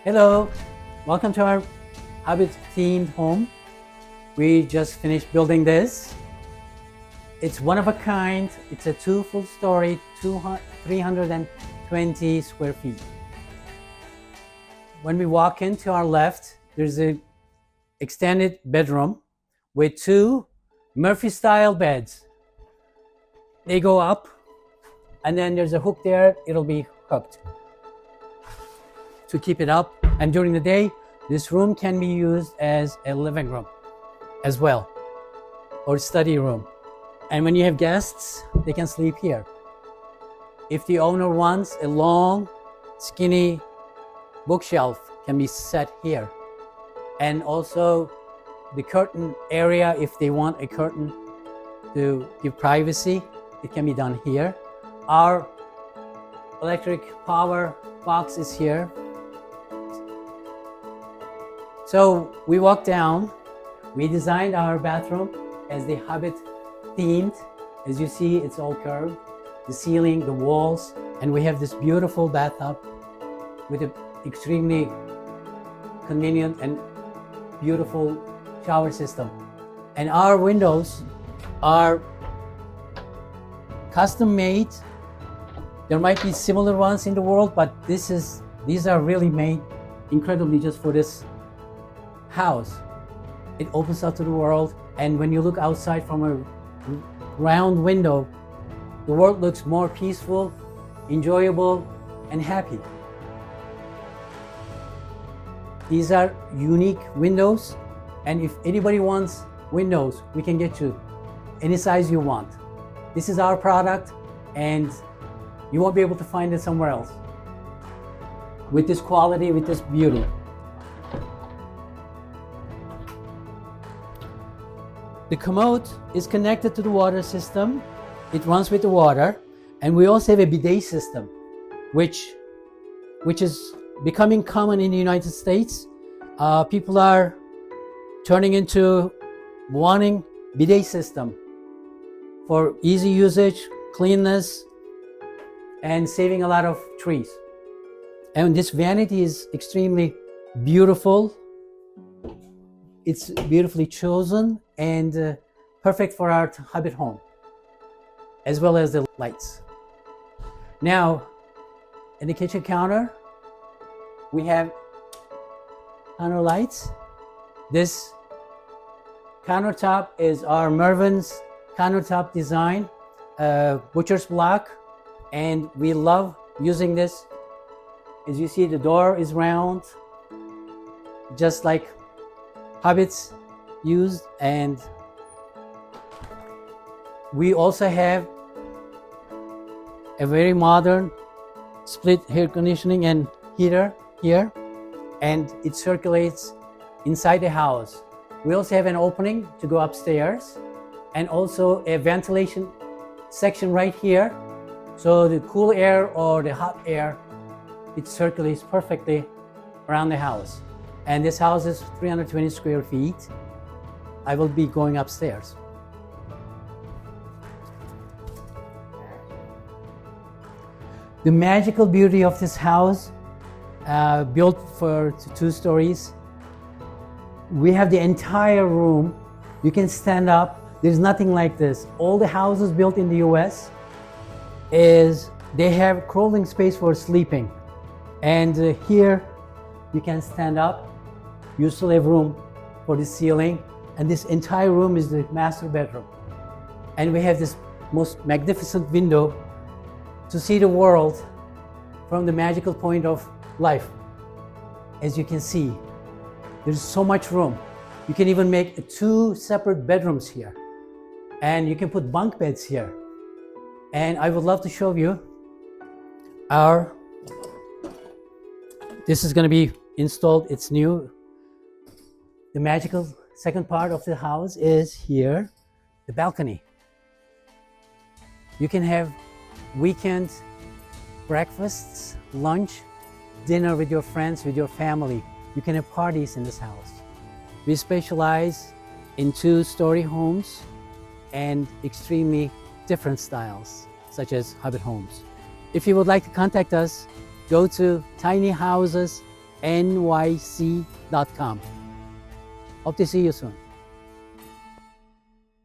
Hello, welcome to our Hobbit themed home. We just finished building this. It's one of a kind. It's a two full story, 320 square feet. When we walk in to our left, there's an extended bedroom with two Murphy style beds. They go up and then there's a hook there, it'll be hooked to keep it up. And during the day, this room can be used as a living room as well, or study room. And when you have guests, they can sleep here. If the owner wants a long, skinny bookshelf, can be set here. And also the curtain area, if they want a curtain to give privacy, it can be done here. Our electric power box is here. So we walk down. We designed our bathroom as the Hobbit themed. As you see, it's all curved. The ceiling, the walls, and we have this beautiful bathtub with an extremely convenient and beautiful shower system. And our windows are custom made. There might be similar ones in the world, but these are really made incredibly just for this house. It opens up to the world, and when you look outside from a round window, the world looks more peaceful, enjoyable, and happy. These are unique windows, and if anybody wants windows, we can get you any size you want. This is our product, and you won't be able to find it somewhere else with this quality, with this beauty. The commode is connected to the water system. It runs with the water, and we also have a bidet system, which is becoming common in the United States. People are turning into wanting bidet system for easy usage, cleanness, and saving a lot of trees. And this vanity is extremely beautiful. It's beautifully chosen and perfect for our Hobbit home, as well as the lights. Now, in the kitchen counter, we have counter lights. This countertop is our Mervin's countertop design, butcher's block, and we love using this. As you see, the door is round, just like Hobbits used, and we also have a very modern split air conditioning and heater here, and it circulates inside the house. We also have an opening to go upstairs, and also a ventilation section right here, so the cool air or the hot air, it circulates perfectly around the house. And this house is 320 square feet. I will be going upstairs. The magical beauty of this house, built for 2 stories. We have the entire room. You can stand up. There's nothing like this. All the houses built in the US they have crawling space for sleeping. And here you can stand up. You still have room for the ceiling, and this entire room is the master bedroom. And we have this most magnificent window to see the world from the magical point of life. As you can see, there's so much room. You can even make 2 separate bedrooms here, and you can put bunk beds here. And I would love to show you this is going to be installed, it's new. The magical second part of the house is here, the balcony. You can have weekend breakfasts, lunch, dinner with your friends, with your family. You can have parties in this house. We specialize in 2-story homes and extremely different styles, such as Hobbit homes. If you would like to contact us, go to Tiny Houses nyc.com. Hope to see you soon.